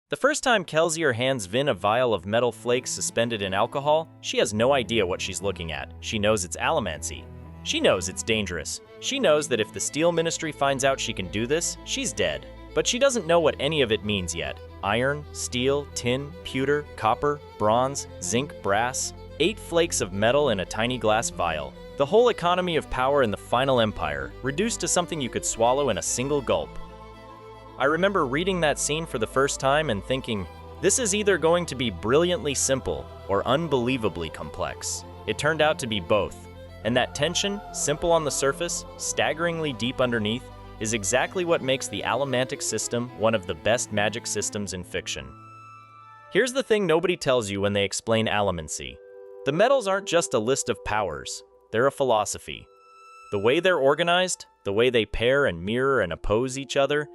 The first time Kelsier hands Vin a vial of metal flakes suspended in alcohol, she has no idea what she's looking at. She knows it's Allomancy. She knows it's dangerous. She knows that if the Steel Ministry finds out she can do this, she's dead. But she doesn't know what any of it means yet. Iron, steel, tin, pewter, copper, bronze, zinc, brass. 8 flakes of metal in a tiny glass vial. The whole economy of power in the final empire, reduced to something you could swallow in a single gulp. I remember reading that scene for the first time and thinking, this is either going to be brilliantly simple or unbelievably complex. It turned out to be both. And that tension, simple on the surface, staggeringly deep underneath, is exactly what makes the Allomantic system one of the best magic systems in fiction. Here's the thing nobody tells you when they explain Allomancy. The metals aren't just a list of powers, they're a philosophy. The way they're organized, the way they pair and mirror and oppose each other,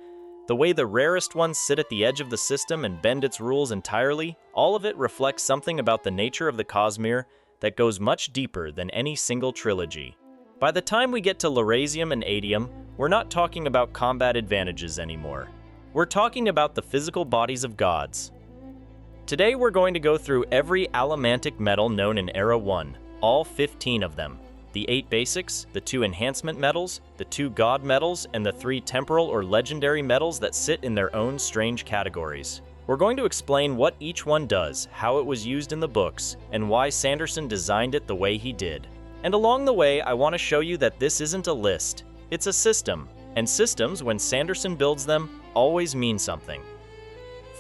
the way the rarest ones sit at the edge of the system and bend its rules entirely, all of it reflects something about the nature of the Cosmere that goes much deeper than any single trilogy. By the time we get to Lerasium and Adium, we're not talking about combat advantages anymore. We're talking about the physical bodies of gods. Today we're going to go through every Allomantic metal known in Era 1, all 15 of them. The 8 basics, the 2 enhancement metals, the 2 god metals, and the 3 temporal or legendary metals that sit in their own strange categories. We're going to explain what each one does, how it was used in the books, and why Sanderson designed it the way he did. And along the way, I want to show you that this isn't a list, it's a system. And systems, when Sanderson builds them, always mean something.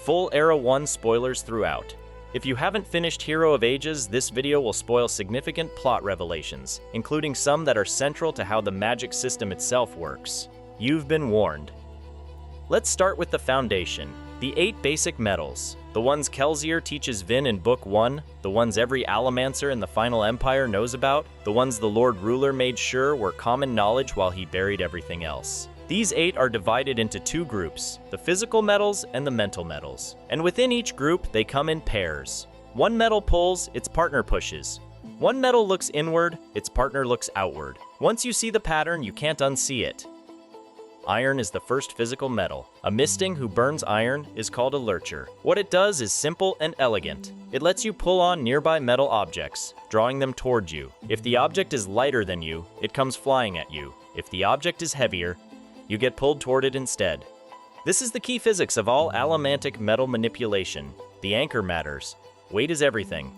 Full Era 1 spoilers throughout. If you haven't finished Hero of Ages, this video will spoil significant plot revelations, including some that are central to how the magic system itself works. You've been warned. Let's start with the foundation, the 8 basic metals. The ones Kelsier teaches Vin in Book 1, the ones every Allomancer in the Final Empire knows about, the ones the Lord Ruler made sure were common knowledge while he buried everything else. These 8 are divided into 2 groups, the physical metals and the mental metals. And within each group, they come in pairs. One metal pulls, its partner pushes. One metal looks inward, its partner looks outward. Once you see the pattern, you can't unsee it. Iron is the first physical metal. A misting who burns iron is called a lurcher. What it does is simple and elegant. It lets you pull on nearby metal objects, drawing them towards you. If the object is lighter than you, it comes flying at you. If the object is heavier, you get pulled toward it instead. This is the key physics of all Allomantic metal manipulation. The anchor matters. Weight is everything.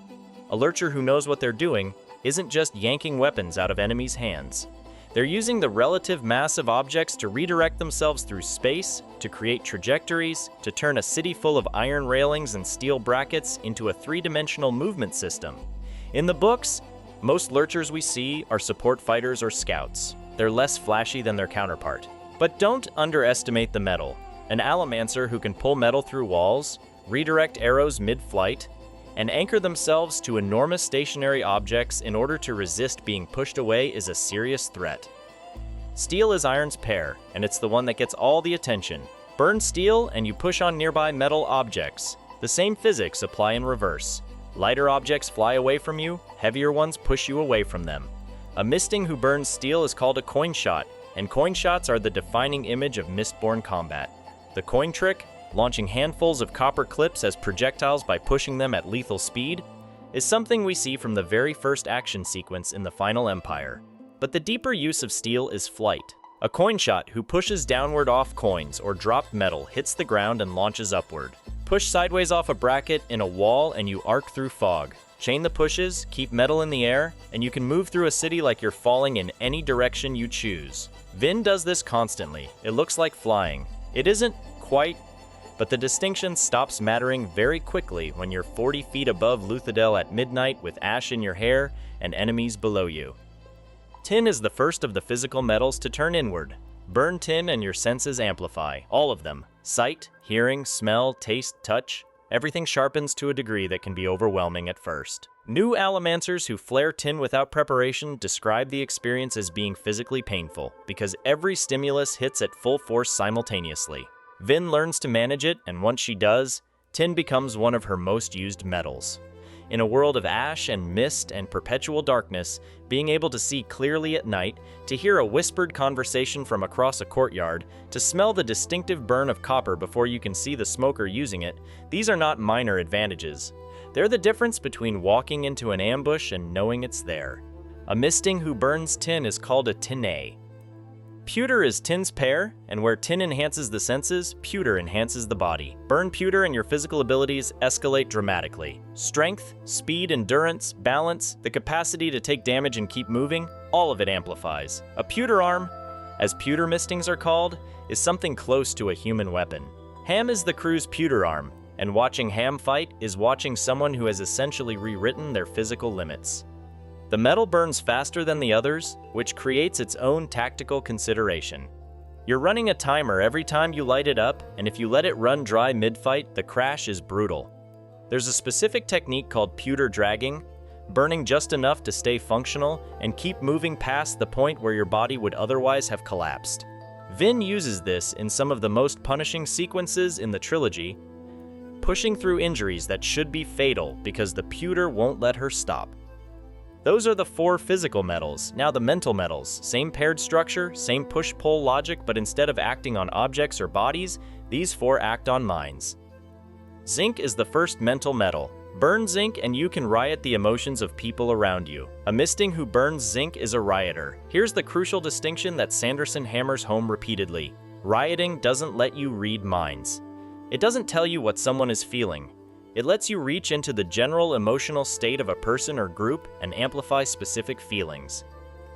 A lurcher who knows what they're doing isn't just yanking weapons out of enemies' hands. They're using the relative mass of objects to redirect themselves through space, to create trajectories, to turn a city full of iron railings and steel brackets into a 3-dimensional movement system. In the books, most lurchers we see are support fighters or scouts. They're less flashy than their counterpart. But don't underestimate the metal. An Allomancer who can pull metal through walls, redirect arrows mid-flight, and anchor themselves to enormous stationary objects in order to resist being pushed away is a serious threat. Steel is iron's pair, and it's the one that gets all the attention. Burn steel and you push on nearby metal objects. The same physics apply in reverse. Lighter objects fly away from you, heavier ones push you away from them. A misting who burns steel is called a coin shot, and coin shots are the defining image of Mistborn combat. The coin trick, launching handfuls of copper clips as projectiles by pushing them at lethal speed, is something we see from the very first action sequence in the Final Empire. But the deeper use of steel is flight. A coin shot who pushes downward off coins or dropped metal hits the ground and launches upward. Push sideways off a bracket in a wall and you arc through fog. Chain the pushes, keep metal in the air, and you can move through a city like you're falling in any direction you choose. Vin does this constantly. It looks like flying. It isn't quite, but the distinction stops mattering very quickly when you're 40 feet above Luthadel at midnight with ash in your hair and enemies below you. Tin is the first of the physical metals to turn inward. Burn tin and your senses amplify, all of them. Sight, hearing, smell, taste, touch. Everything sharpens to a degree that can be overwhelming at first. New Allomancers who flare tin without preparation describe the experience as being physically painful, because every stimulus hits at full force simultaneously. Vin learns to manage it, and once she does, tin becomes one of her most used metals. In a world of ash and mist and perpetual darkness, being able to see clearly at night, to hear a whispered conversation from across a courtyard, to smell the distinctive burn of copper before you can see the smoker using it, these are not minor advantages. They're the difference between walking into an ambush and knowing it's there. A misting who burns tin is called a tinné. Pewter is tin's pair, and where tin enhances the senses, pewter enhances the body. Burn pewter and your physical abilities escalate dramatically. Strength, speed, endurance, balance, the capacity to take damage and keep moving, all of it amplifies. A pewter arm, as pewter mistings are called, is something close to a human weapon. Ham is the crew's pewter arm, and watching Ham fight is watching someone who has essentially rewritten their physical limits. The metal burns faster than the others, which creates its own tactical consideration. You're running a timer every time you light it up, and if you let it run dry mid-fight, the crash is brutal. There's a specific technique called pewter dragging, burning just enough to stay functional and keep moving past the point where your body would otherwise have collapsed. Vin uses this in some of the most punishing sequences in the trilogy, pushing through injuries that should be fatal because the pewter won't let her stop. Those are the 4 physical metals. Now the mental metals. Same paired structure, same push-pull logic, but instead of acting on objects or bodies, these 4 act on minds. Zinc is the first mental metal. Burn zinc and you can riot the emotions of people around you. A misting who burns zinc is a rioter. Here's the crucial distinction that Sanderson hammers home repeatedly. Rioting doesn't let you read minds. It doesn't tell you what someone is feeling. It lets you reach into the general emotional state of a person or group and amplify specific feelings.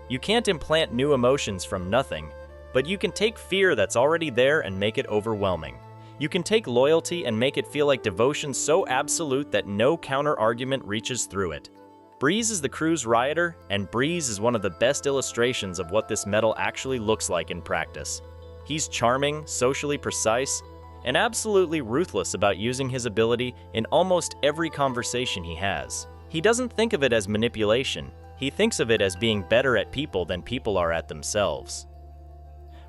You can't implant new emotions from nothing, but you can take fear that's already there and make it overwhelming. You can take loyalty and make it feel like devotion so absolute that no counter-argument reaches through it. Breeze is the crew's rioter, and Breeze is one of the best illustrations of what this metal actually looks like in practice. He's charming, socially precise, and absolutely ruthless about using his ability in almost every conversation he has. He doesn't think of it as manipulation. He thinks of it as being better at people than people are at themselves.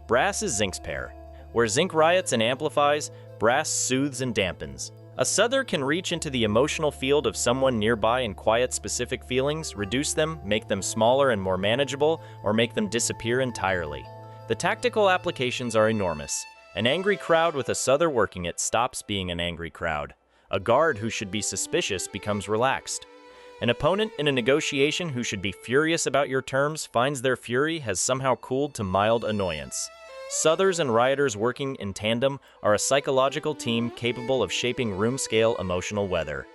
Brass is Zinc's pair. Where Zinc riots and amplifies, Brass soothes and dampens. A Souther can reach into the emotional field of someone nearby and quiet specific feelings, reduce them, make them smaller and more manageable, or make them disappear entirely. The tactical applications are enormous. An angry crowd with a Souther working it stops being an angry crowd. A guard who should be suspicious becomes relaxed. An opponent in a negotiation who should be furious about your terms finds their fury has somehow cooled to mild annoyance. Southers and rioters working in tandem are a psychological team capable of shaping room-scale emotional weather.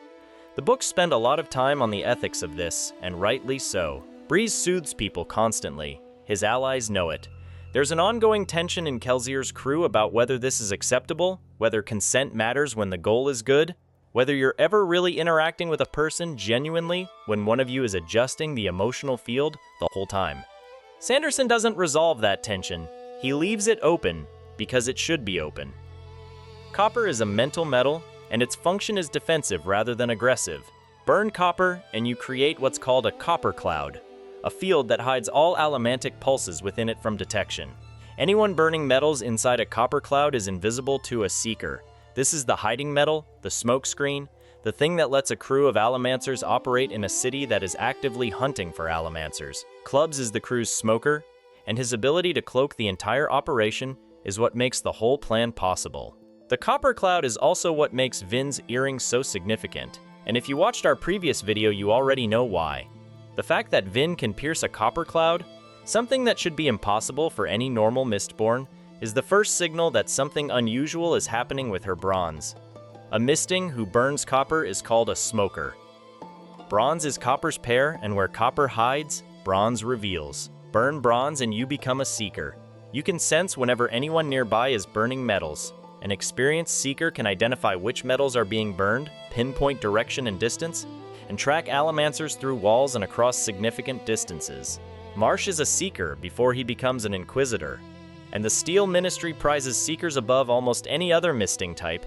The books spend a lot of time on the ethics of this, and rightly so. Breeze soothes people constantly. His allies know it. There's an ongoing tension in Kelsier's crew about whether this is acceptable, whether consent matters when the goal is good, whether you're ever really interacting with a person genuinely when one of you is adjusting the emotional field the whole time. Sanderson doesn't resolve that tension. He leaves it open because it should be open. Copper is a mental metal, and its function is defensive rather than aggressive. Burn copper, and you create what's called a copper cloud, a field that hides all allomantic pulses within it from detection. Anyone burning metals inside a copper cloud is invisible to a seeker. This is the hiding metal, the smoke screen, the thing that lets a crew of allomancers operate in a city that is actively hunting for allomancers. Clubs is the crew's smoker, and his ability to cloak the entire operation is what makes the whole plan possible. The copper cloud is also what makes Vin's earring so significant, and if you watched our previous video you already know why. The fact that Vin can pierce a copper cloud, something that should be impossible for any normal Mistborn, is the first signal that something unusual is happening with her bronze. A misting who burns copper is called a smoker. Bronze is copper's pair, and where copper hides, bronze reveals. Burn bronze and you become a seeker. You can sense whenever anyone nearby is burning metals. An experienced seeker can identify which metals are being burned, pinpoint direction and distance, and track allomancers through walls and across significant distances. Marsh is a seeker before he becomes an inquisitor, and the Steel Ministry prizes seekers above almost any other misting type,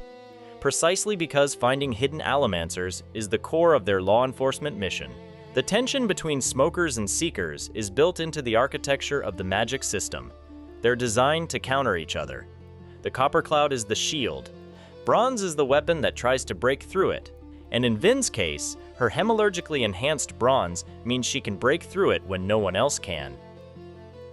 precisely because finding hidden allomancers is the core of their law enforcement mission. The tension between smokers and seekers is built into the architecture of the magic system. They're designed to counter each other. The copper cloud is the shield. Bronze is the weapon that tries to break through it. And in Vin's case, her hemallurgically enhanced bronze means she can break through it when no one else can.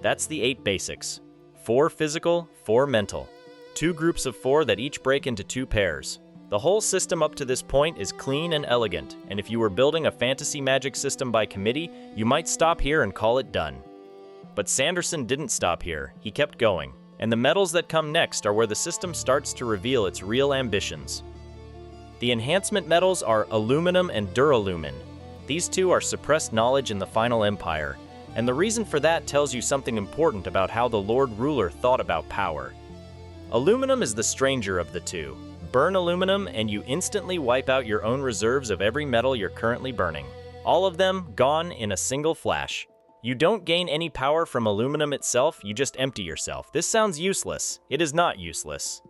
That's the 8 basics. 4 physical, 4 mental. 2 groups of 4 that each break into 2 pairs. The whole system up to this point is clean and elegant, and if you were building a fantasy magic system by committee, you might stop here and call it done. But Sanderson didn't stop here, he kept going. And the metals that come next are where the system starts to reveal its real ambitions. The enhancement metals are aluminum and duralumin. These two are suppressed knowledge in the Final Empire, and the reason for that tells you something important about how the Lord Ruler thought about power. Aluminum is the stranger of the two. Burn aluminum and you instantly wipe out your own reserves of every metal you're currently burning. All of them gone in a single flash. You don't gain any power from aluminum itself, you just empty yourself. This sounds useless. It is not useless.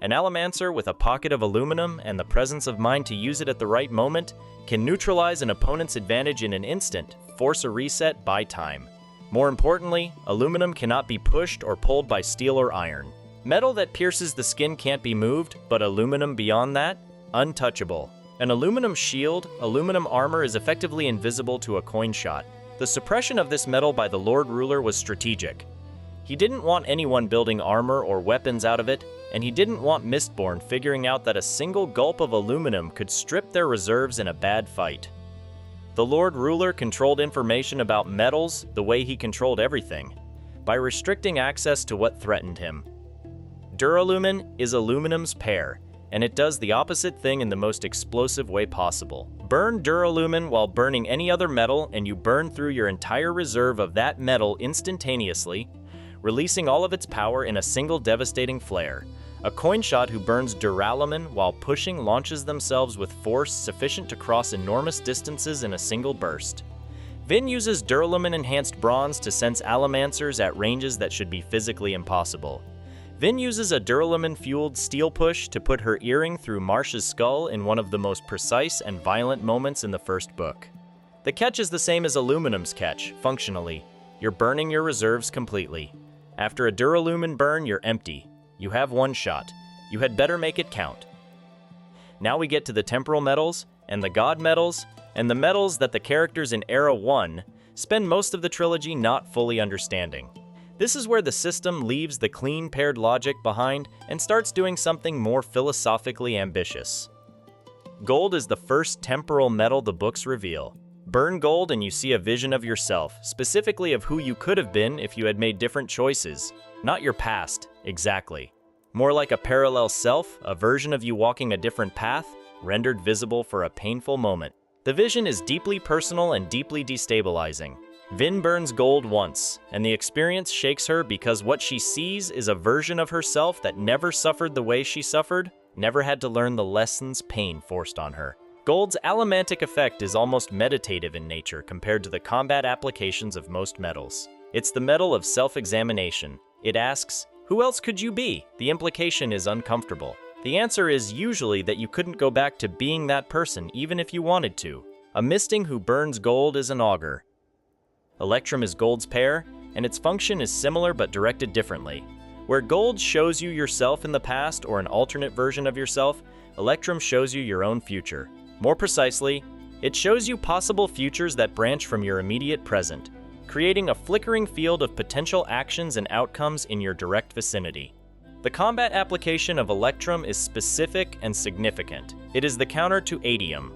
An Allomancer with a pocket of aluminum and the presence of mind to use it at the right moment can neutralize an opponent's advantage in an instant, force a reset, buy time. More importantly, aluminum cannot be pushed or pulled by steel or iron. Metal that pierces the skin can't be moved, but aluminum beyond that? Untouchable. An aluminum shield, aluminum armor is effectively invisible to a coin shot. The suppression of this metal by the Lord Ruler was strategic. He didn't want anyone building armor or weapons out of it, and he didn't want Mistborn figuring out that a single gulp of aluminum could strip their reserves in a bad fight. The Lord Ruler controlled information about metals the way he controlled everything, by restricting access to what threatened him. Duralumin is aluminum's pair, and it does the opposite thing in the most explosive way possible. Burn duralumin while burning any other metal, and you burn through your entire reserve of that metal instantaneously, releasing all of its power in a single devastating flare. A coin shot who burns duralumin while pushing launches themselves with force sufficient to cross enormous distances in a single burst. Vin uses duralumin-enhanced bronze to sense Allomancers at ranges that should be physically impossible. Vin uses a duralumin-fueled steel push to put her earring through Marsh's skull in one of the most precise and violent moments in the first book. The catch is the same as aluminum's catch, functionally. You're burning your reserves completely. After a duralumin burn, you're empty. You have one shot. You had better make it count. Now we get to the temporal metals, and the god metals, and the metals that the characters in Era 1 spend most of the trilogy not fully understanding. This is where the system leaves the clean paired logic behind and starts doing something more philosophically ambitious. Gold is the first temporal metal the books reveal. Burn gold and you see a vision of yourself, specifically of who you could have been if you had made different choices. Not your past, exactly. More like a parallel self, a version of you walking a different path, rendered visible for a painful moment. The vision is deeply personal and deeply destabilizing. Vin burns gold once, and the experience shakes her because what she sees is a version of herself that never suffered the way she suffered, never had to learn the lessons pain forced on her. Gold's allomantic effect is almost meditative in nature compared to the combat applications of most metals. It's the metal of self-examination. It asks, who else could you be? The implication is uncomfortable. The answer is usually that you couldn't go back to being that person even if you wanted to. A misting who burns gold is an augur. Electrum is gold's pair, and its function is similar but directed differently. Where gold shows you yourself in the past or an alternate version of yourself, Electrum shows you your own future. More precisely, it shows you possible futures that branch from your immediate present, creating a flickering field of potential actions and outcomes in your direct vicinity. The combat application of Electrum is specific and significant. It is the counter to Adium.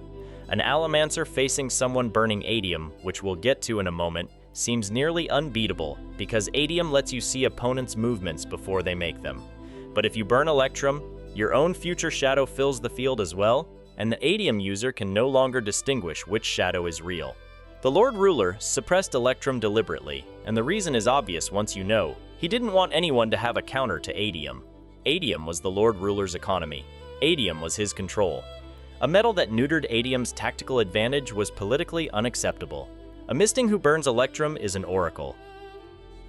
An Allomancer facing someone burning Adium, which we'll get to in a moment, seems nearly unbeatable because Adium lets you see opponents' movements before they make them. But if you burn Electrum, your own future shadow fills the field as well, and the Adium user can no longer distinguish which shadow is real. The Lord Ruler suppressed Electrum deliberately, and the reason is obvious once you know. He didn't want anyone to have a counter to Adium. Adium was the Lord Ruler's economy. Adium was his control. A metal that neutered Adium's tactical advantage was politically unacceptable. A misting who burns Electrum is an oracle.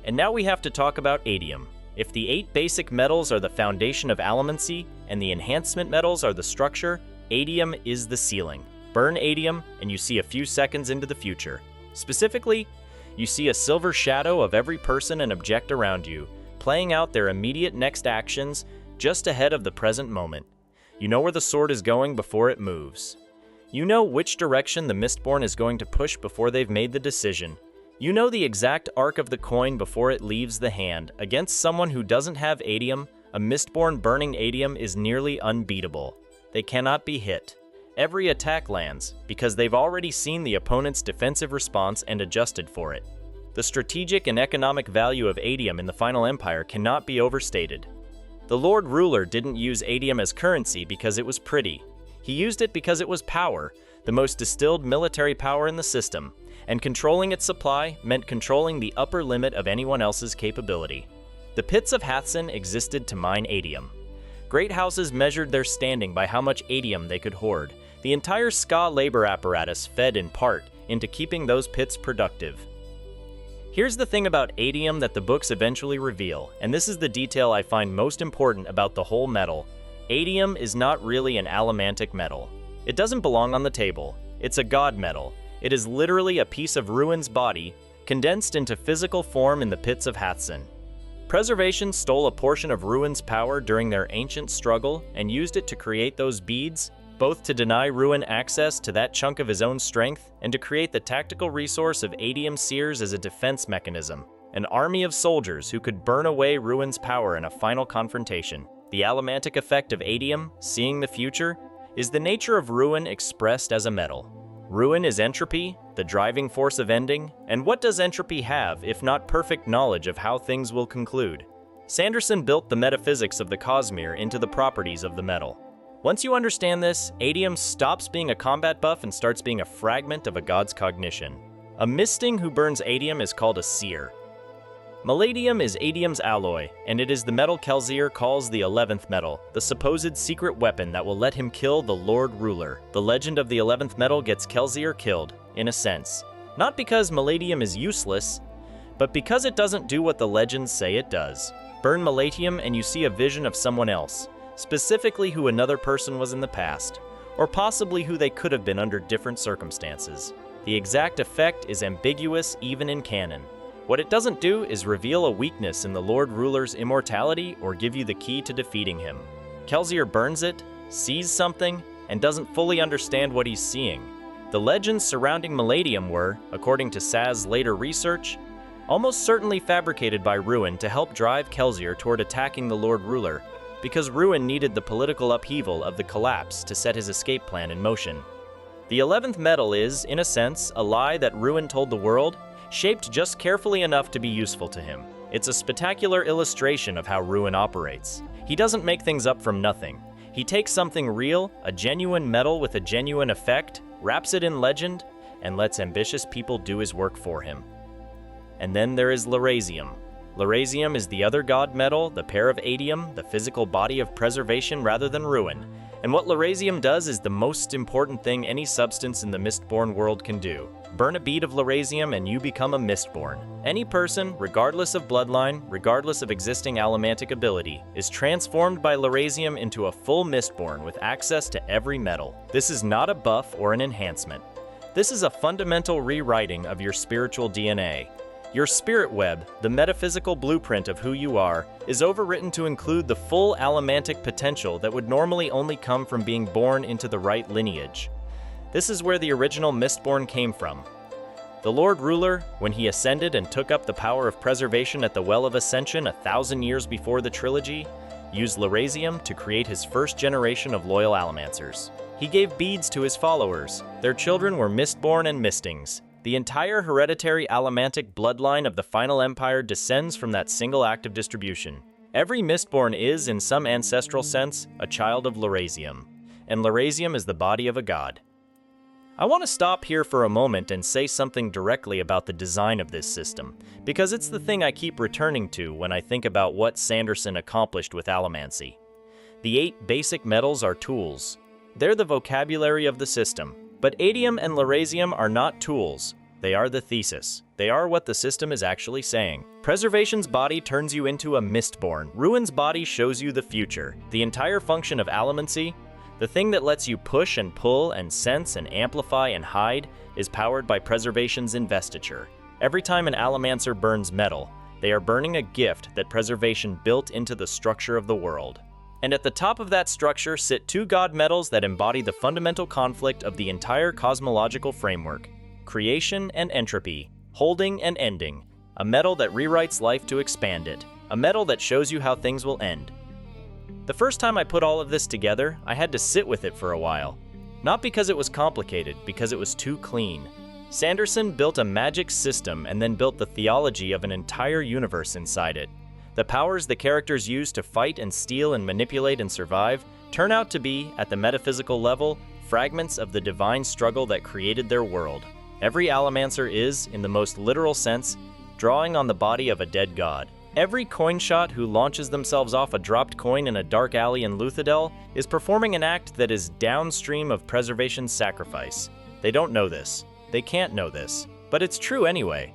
And now we have to talk about Adium. If the 8 basic metals are the foundation of Allomancy, and the enhancement metals are the structure, Adium is the ceiling. Burn Adium, and you see a few seconds into the future. Specifically, you see a silver shadow of every person and object around you, playing out their immediate next actions just ahead of the present moment. You know where the sword is going before it moves. You know which direction the Mistborn is going to push before they've made the decision. You know the exact arc of the coin before it leaves the hand. Against someone who doesn't have Adium, a Mistborn burning Adium is nearly unbeatable. They cannot be hit. Every attack lands, because they've already seen the opponent's defensive response and adjusted for it. The strategic and economic value of Adium in the Final Empire cannot be overstated. The Lord Ruler didn't use Adium as currency because it was pretty. He used it because it was power, the most distilled military power in the system, and controlling its supply meant controlling the upper limit of anyone else's capability. The pits of Hathsin existed to mine Adium. Great houses measured their standing by how much Adium they could hoard. The entire Ska labor apparatus fed in part into keeping those pits productive. Here's the thing about Adium that the books eventually reveal, and this is the detail I find most important about the whole metal. Adium is not really an allomantic metal. It doesn't belong on the table. It's a god metal. It is literally a piece of Ruin's body, condensed into physical form in the pits of Hathsin. Preservation stole a portion of Ruin's power during their ancient struggle and used it to create those beads, both to deny Ruin access to that chunk of his own strength and to create the tactical resource of Adium Seers as a defense mechanism, an army of soldiers who could burn away Ruin's power in a final confrontation. The allomantic effect of Adium, seeing the future, is the nature of Ruin expressed as a metal. Ruin is entropy, the driving force of ending, and what does entropy have if not perfect knowledge of how things will conclude? Sanderson built the metaphysics of the Cosmere into the properties of the metal. Once you understand this, Adium stops being a combat buff and starts being a fragment of a god's cognition. A misting who burns Adium is called a seer. Maladium is Adium's alloy, and it is the metal Kelsier calls the 11th metal, the supposed secret weapon that will let him kill the Lord Ruler. The legend of the 11th metal gets Kelsier killed, in a sense. Not because Maladium is useless, but because it doesn't do what the legends say it does. Burn Maladium and you see a vision of someone else, specifically who another person was in the past, or possibly who they could have been under different circumstances. The exact effect is ambiguous even in canon. What it doesn't do is reveal a weakness in the Lord Ruler's immortality or give you the key to defeating him. Kelsier burns it, sees something, and doesn't fully understand what he's seeing. The legends surrounding Maladium were, according to Saz's later research, almost certainly fabricated by Ruin to help drive Kelsier toward attacking the Lord Ruler, because Ruin needed the political upheaval of the collapse to set his escape plan in motion. The 11th metal is, in a sense, a lie that Ruin told the world, shaped just carefully enough to be useful to him. It's a spectacular illustration of how Ruin operates. He doesn't make things up from nothing. He takes something real, a genuine metal with a genuine effect, wraps it in legend, and lets ambitious people do his work for him. And then there is Lerasium. Lerasium is the other god metal, the pair of Adium, the physical body of preservation rather than ruin. And what Lerasium does is the most important thing any substance in the Mistborn world can do. Burn a bead of Lerasium and you become a Mistborn. Any person, regardless of bloodline, regardless of existing allomantic ability, is transformed by Lerasium into a full Mistborn with access to every metal. This is not a buff or an enhancement. This is a fundamental rewriting of your spiritual DNA. Your spirit web, the metaphysical blueprint of who you are, is overwritten to include the full allomantic potential that would normally only come from being born into the right lineage. This is where the original Mistborn came from. The Lord Ruler, when he ascended and took up the power of preservation at the Well of Ascension 1,000 years before the trilogy, used Lerasium to create his first generation of loyal Allomancers. He gave beads to his followers. Their children were Mistborn and Mistings. The entire hereditary Allomantic bloodline of the Final Empire descends from that single act of distribution. Every Mistborn is, in some ancestral sense, a child of Lerasium, and Lerasium is the body of a god. I want to stop here for a moment and say something directly about the design of this system, because it's the thing I keep returning to when I think about what Sanderson accomplished with Allomancy. The 8 basic metals are tools. They're the vocabulary of the system. But Adium and Lerasium are not tools. They are the thesis. They are what the system is actually saying. Preservation's body turns you into a Mistborn. Ruin's body shows you the future. The entire function of Allomancy, the thing that lets you push and pull and sense and amplify and hide, is powered by Preservation's investiture. Every time an Allomancer burns metal, they are burning a gift that Preservation built into the structure of the world. And at the top of that structure sit two god metals that embody the fundamental conflict of the entire cosmological framework: creation and entropy, holding and ending, a metal that rewrites life to expand it, a metal that shows you how things will end. The first time I put all of this together, I had to sit with it for a while. Not because it was complicated, because it was too clean. Sanderson built a magic system and then built the theology of an entire universe inside it. The powers the characters use to fight and steal and manipulate and survive turn out to be, at the metaphysical level, fragments of the divine struggle that created their world. Every Allomancer is, in the most literal sense, drawing on the body of a dead god. Every coin shot who launches themselves off a dropped coin in a dark alley in Luthadel is performing an act that is downstream of preservation's sacrifice. They don't know this. They can't know this. But it's true anyway.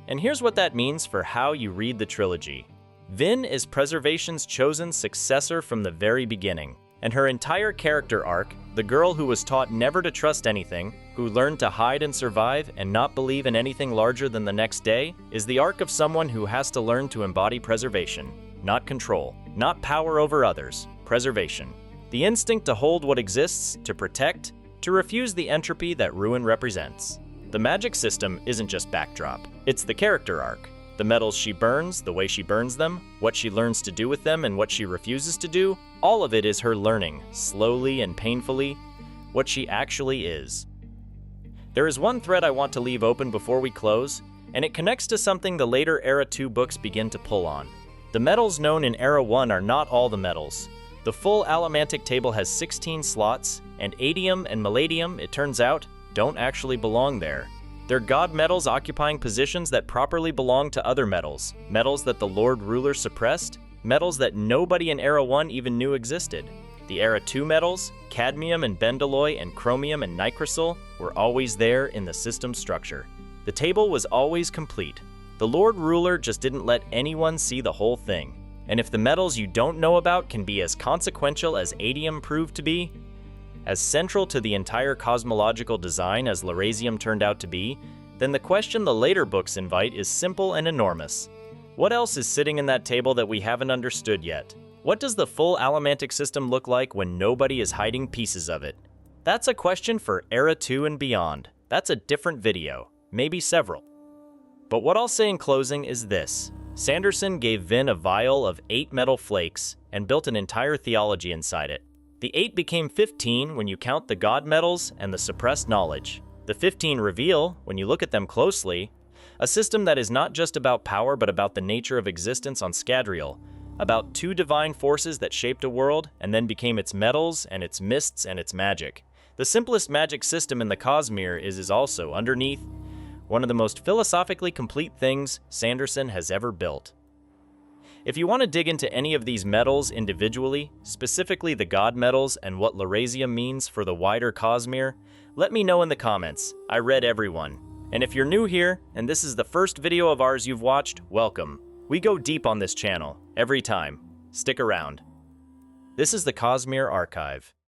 And here's what that means for how you read the trilogy. Vin is preservation's chosen successor from the very beginning, and her entire character arc, the girl who was taught never to trust anything, who learned to hide and survive and not believe in anything larger than the next day, is the arc of someone who has to learn to embody preservation. Not control, not power over others, preservation. The instinct to hold what exists, to protect, to refuse the entropy that ruin represents. The magic system isn't just backdrop, it's the character arc. The metals she burns, the way she burns them, what she learns to do with them and what she refuses to do, all of it is her learning, slowly and painfully, what she actually is. There is one thread I want to leave open before we close, and it connects to something the later Era 2 books begin to pull on. The metals known in Era 1 are not all the metals. The full Allomantic table has 16 slots, and adium and maladium, it turns out, don't actually belong there. They're god metals occupying positions that properly belong to other metals, metals that the Lord Ruler suppressed, metals that nobody in Era 1 even knew existed. The Era 2 metals, cadmium and bendalloy and chromium and nigrosyl, were always there in the system structure. The table was always complete. The Lord Ruler just didn't let anyone see the whole thing. And if the metals you don't know about can be as consequential as adium proved to be, as central to the entire cosmological design as Lerasium turned out to be, then the question the later books invite is simple and enormous. What else is sitting in that table that we haven't understood yet? What does the full Allomantic system look like when nobody is hiding pieces of it? That's a question for Era 2 and beyond. That's a different video, maybe several. But what I'll say in closing is this. Sanderson gave Vin a vial of 8 metal flakes and built an entire theology inside it. The 8 became 15 when you count the god metals and the suppressed knowledge. The 15 reveal, when you look at them closely, a system that is not just about power but about the nature of existence on Scadrial, about 2 divine forces that shaped a world and then became its metals and its mists and its magic. The simplest magic system in the Cosmere is also, underneath, one of the most philosophically complete things Sanderson has ever built. If you want to dig into any of these metals individually, specifically the god metals and what Lerasium means for the wider Cosmere, let me know in the comments. I read everyone. And if you're new here, and this is the first video of ours you've watched, welcome. We go deep on this channel, every time. Stick around. This is the Cosmere Archive.